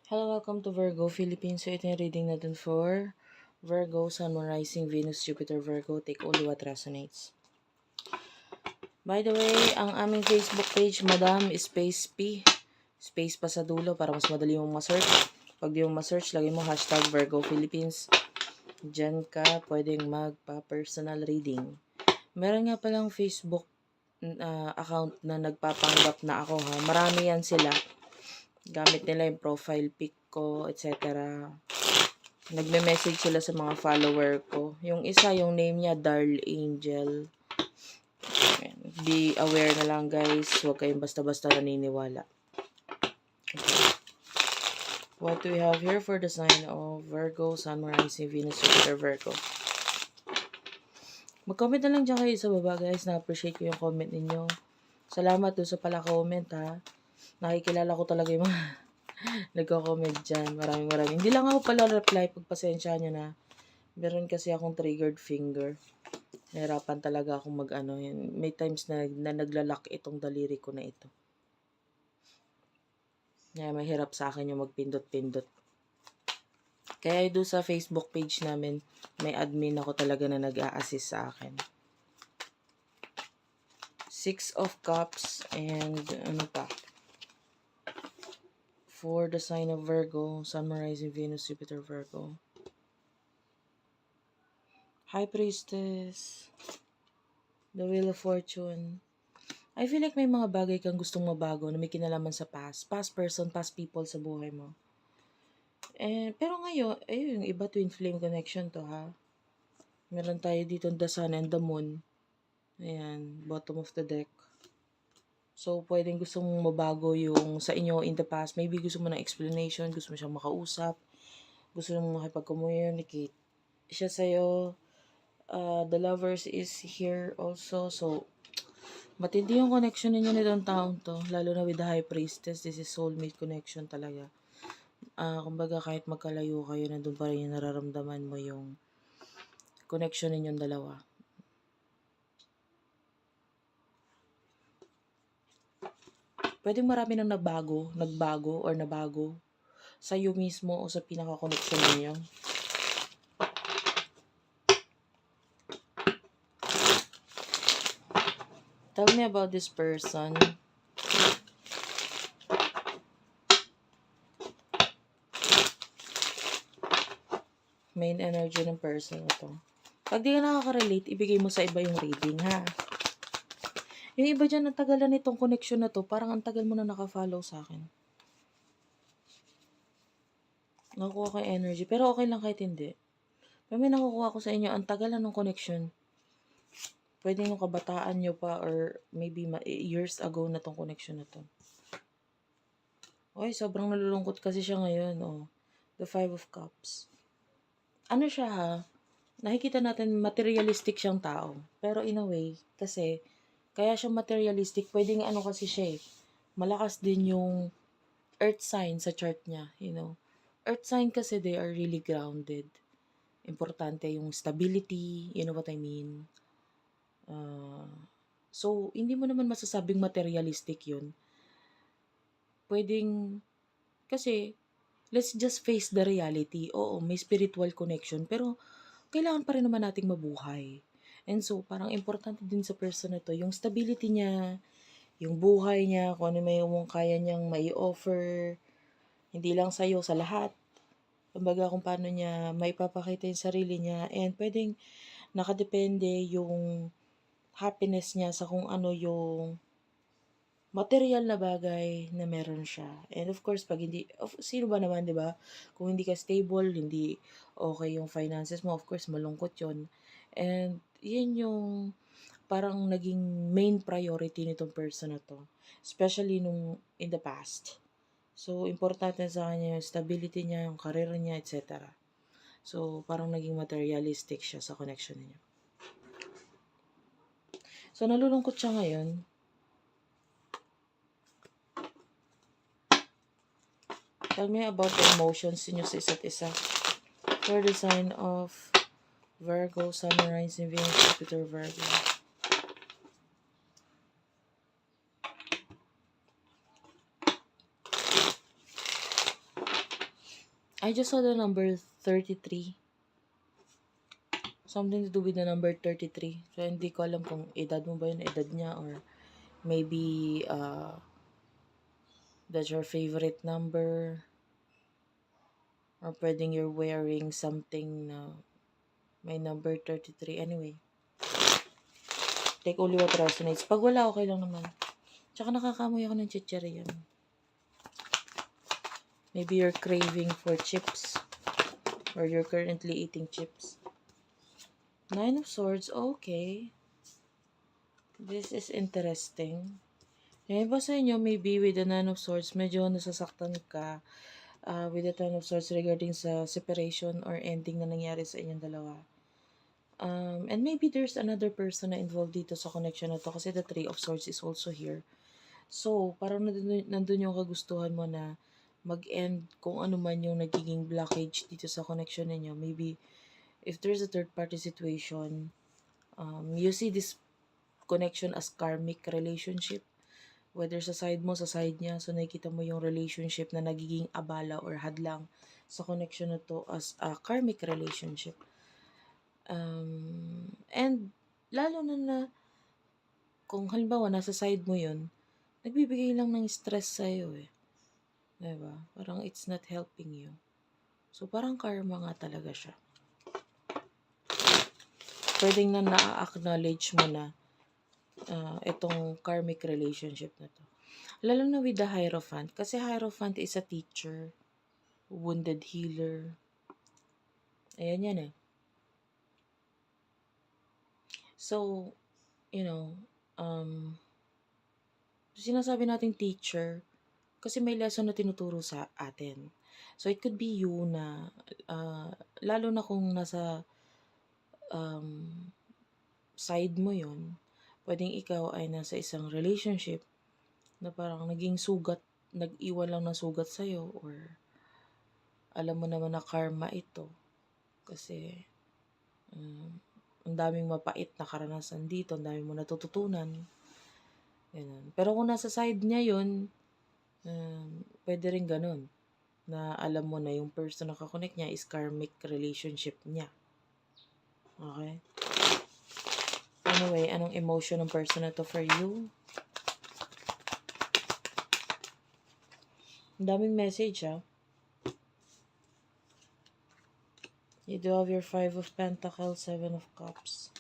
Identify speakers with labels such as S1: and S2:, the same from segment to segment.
S1: Hello, welcome to Virgo Philippines. So, ito yung reading natin for Virgo, Sun, Moon, Rising, Venus, Jupiter, Virgo. Take only what resonates. By the way, ang aming Facebook page, Madam Space P. Space pa sa dulo para mas madali mong ma-search. Pag di mo ma-search, lagay mo hashtag Virgo Philippines. Diyan ka pwedeng magpa-personal reading. Meron nga palang Facebook account na nagpapanggap na ako ha. Marami yan sila. Gamit nila yung profile pic ko, etc. Nagme-message sila sa mga follower ko. Yung isa, yung name niya, Darl Angel. Be aware na lang guys. Huwag kayong basta-basta naniniwala. Okay. What do we have here for the sign of Virgo, Sun, Moon, Rising, Venus, Jupiter, Virgo? Mag-comment na lang dyan kayo sa baba guys. Na-appreciate ko yung comment ninyo. Salamat doon sa pala comment ha. Nakikilala ko talaga yung mga nagko-comment dyan. Maraming. Hindi lang ako pala reply. Pagpasensya nyo na. Meron kasi akong triggered finger. Nahirapan talaga akong mag-ano. May times na naglalak itong daliri ko na ito. Kaya mahirap sa akin yung magpindot-pindot. Kaya doon sa Facebook page namin, may admin ako talaga na nag-a-assist sa akin. 6 of Cups and ano pa? For the sign of Virgo, Sun, Moon, Rising, Venus, Jupiter, Virgo. High Priestess. The Wheel of Fortune. I feel like may mga bagay kang gustong mabago na may kinalaman sa past. Past person, past people sa buhay mo. Pero ngayon, ayun, yung iba twin flame connection to ha. Meron tayo dito the sun and the moon. Ayan, bottom of the deck. So, pwedeng gusto mong mabago yung sa inyo in the past. Maybe gusto mo ng explanation, gusto mo siyang makausap, gusto mo makipag-communicate. Siya sa'yo, the lovers is here also. So, matindi yung connection ninyo nitong taong to. Lalo na with the high priestess. This is soulmate connection talaga. Kumbaga kahit magkalayo kayo, nandun pa rin yung nararamdaman mo yung connection ninyong dalawa. Pwedeng marami nang nagbago or nabago sa iyo mismo o sa pinaka-connection ninyo. Tell me about this person. Main energy ng person ito. Pag di ka nakaka-relate, ibigay mo sa iba yung reading, ha? Yung iba dyan, ang tagalan nitong connection na to, parang ang tagal mo na naka-follow sa akin. Nakukuha ko yung energy, pero okay lang kahit hindi. Pero may nakukuha ko sa inyo, ang tagalan ng connection. Pwede yung kabataan nyo pa or maybe years ago na tong connection na to. Oy, sobrang nalulungkot kasi siya ngayon, oh. The Five of Cups. Ano siya ha? Nakikita natin materialistic siyang tao. Pero in a way, kasi kaya siya materialistic, pwedeng ano kasi siya eh. Malakas din yung earth sign sa chart niya, you know. Earth sign kasi they are really grounded. Importante yung stability, you know what I mean. So, hindi mo naman masasabing materialistic yun. Pwedeng, kasi, let's just face the reality. Oo, may spiritual connection, pero kailangan pa rin naman nating mabuhay. And so, parang importante din sa person na to, yung stability niya, yung buhay niya, kung ano may kaya niyang may offer, hindi lang sa'yo, sa lahat. Kumbaga kung paano niya may papakita yung sarili niya, and pwedeng nakadepende yung happiness niya sa kung ano yung material na bagay na meron siya. And of course, pag hindi, sino ba naman, di ba? Kung hindi ka stable, hindi okay yung finances mo, of course, malungkot yon. And yun yung parang naging main priority nitong person na to. Especially nung in the past. So, importante sa kanya yung stability niya, yung career niya, etc. So, parang naging materialistic siya sa connection niya. So, nalulungkot siya ngayon. Tell me about the emotions niyo sa isa't isa. For the sign of Virgo, Sun, Rising, Venus, Jupiter, Virgo. I just saw the number 33. Something to do with the number 33. So, hindi ko alam kung edad mo ba yun, edad niya, or maybe that's your favorite number, or pwedeng you're wearing something na may number 33. Anyway, take only what resonates. Pag wala, okay lang naman. Tsaka nakakamoy ako ng chichiryan. Maybe you're craving for chips, or you're currently eating chips. 9 of Swords, okay. This is interesting. Yung iba sa inyo, maybe with the 9 of Swords, medyo nasasaktan ka with the 10 of Swords regarding sa separation or ending na nangyari sa inyong dalawa. And maybe there's another person na involved dito sa connection na to kasi the 3 of Swords is also here. So, parang nandun yung kagustuhan mo na mag-end kung ano man yung nagiging blockage dito sa connection ninyo. Maybe if there's a third party situation, you see this connection as karmic relationship. Whether sa side mo, sa side niya. So, nakikita mo yung relationship na nagiging abala or hadlang sa connection na to as a karmic relationship. And, lalo na kung halimbawa, nasa side mo yun, nagbibigay lang ng stress sa'yo eh. Diba? Parang it's not helping you. So, parang karma nga talaga siya. Pwedeng na na-acknowledge mo na itong karmic relationship na to. Lalo na with the Hierophant. Kasi Hierophant is a teacher, wounded healer. Ayan yan eh. So, you know, sinasabi nating teacher kasi may lesson na tinuturo sa atin. So, it could be you na, lalo na kung nasa side mo yon, pwedeng ikaw ay nasa isang relationship na parang naging sugat, nag-iwan lang ng sugat sa'yo, or alam mo naman na karma ito kasi ang daming mapait na karanasan dito, ang daming mo natututunan. Ganun. Pero kung nasa side niya yun, pwede rin ganun na alam mo na yung person na kakonect niya is karmic relationship niya. Okay? Anyway, anong emotion ng person na to for you? Ang daming message You do have your 5 of Pentacles, 7 of Cups,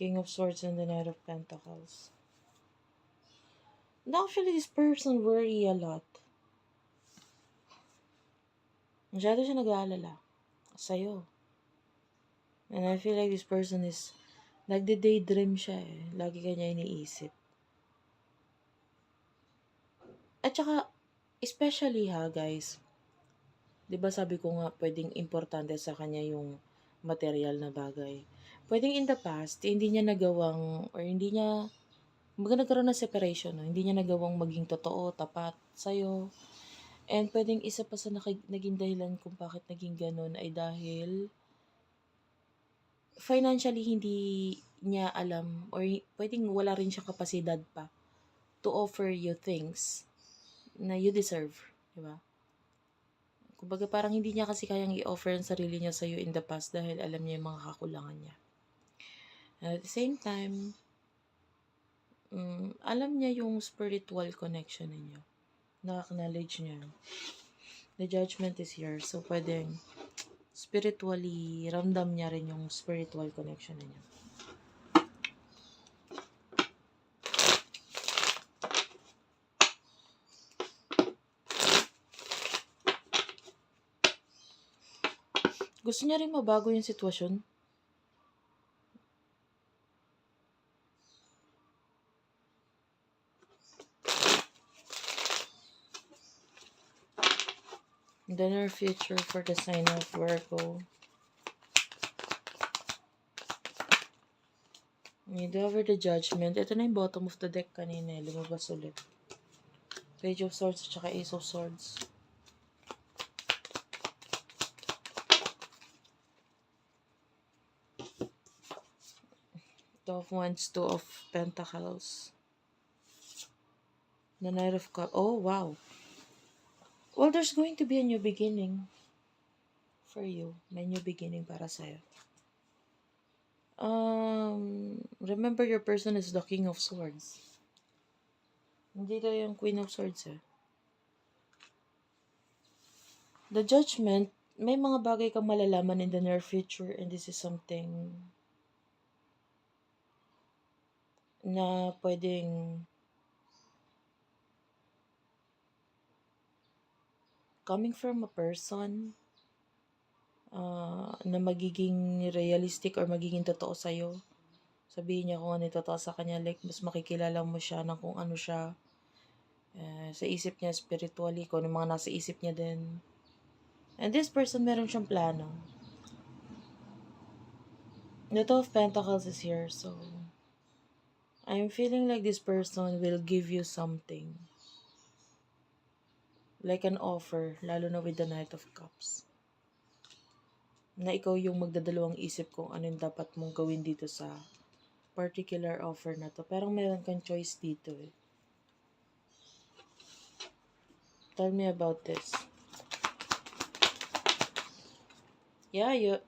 S1: King of Swords, and the Knight of Pentacles. And actually, this person worry a lot. Masyado siya nag-aalala sa'yo. And I feel like this person is, nagde-daydream siya eh. Lagi kanya iniisip. At saka, especially guys, diba sabi ko nga, pwedeng importante sa kanya yung material na bagay. Pwedeng in the past, hindi niya nagawang, or hindi niya, nagkaroon ng separation, no? Hindi niya nagawang maging totoo, tapat sa'yo. And pwedeng isa pa sa naging dahilan kung bakit naging ganun ay dahil financially hindi niya alam, or pwedeng wala rin siya kapasidad pa to offer you things na you deserve, diba? Kumbaga parang hindi niya kasi kayang i-offer ang sarili niya sa'yo in the past dahil alam niya yung mga kakulangan niya. And at the same time, alam niya yung spiritual connection ninyo. Na-acknowledge niya. The Judgment is here. So, pwedeng spiritually, ramdam niya rin yung spiritual connection ninyo. Gusto niya rin mabago yung sitwasyon. The near future for the sign of Virgo. You do over the Judgment. Ito na yung bottom of the deck kanina. Lumabas ulit. Page of Swords at saka Ace of Swords. Two of Wands, Two of Pentacles. The Knight of Cups. Oh, wow. Well, there's going to be a new beginning. for you. May new beginning para sa'yo. Remember your person is the King of Swords. Hindi tayo yung Queen of Swords eh. The Judgment, may mga bagay kang malalaman in the near future and this is something na pwedeng coming from a person na magiging realistic or magiging totoo sa'yo. Sabihin niya kung ano yung totoo sa kanya, like mas makikilala mo siya ng kung ano siya. Sa isip niya, spiritually, kung ano mga nasa isip niya din. And this person, meron siyang plano. The Two of Pentacles is here, so I'm feeling like this person will give you something. Like an offer, lalo na with the Knight of Cups. Na ikaw yung magdadalawang isip kung ano yung dapat mong gawin dito sa particular offer na to. Parang meron kang choice dito eh. Tell me about this. Yeah,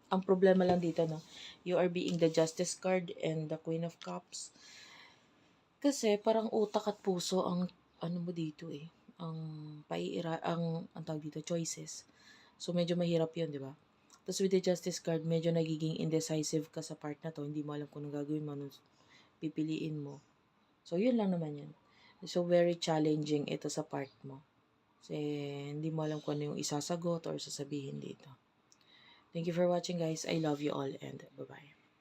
S1: ang problema lang dito, no? You are being the Justice card and the Queen of Cups. Kasi parang utak at puso ang ano mo dito eh. Ang tawag dito, choices. So medyo mahirap 'yun, di ba? Tapos with the Justice card, medyo nagiging indecisive ka sa part na to. Hindi mo alam kung anong gagawin mo, anong pipiliin mo. So, yun lang naman yan. So, very challenging ito sa part mo. Kasi, hindi mo alam kung ano yung isasagot or sasabihin dito. Thank you for watching, guys. I love you all and bye-bye.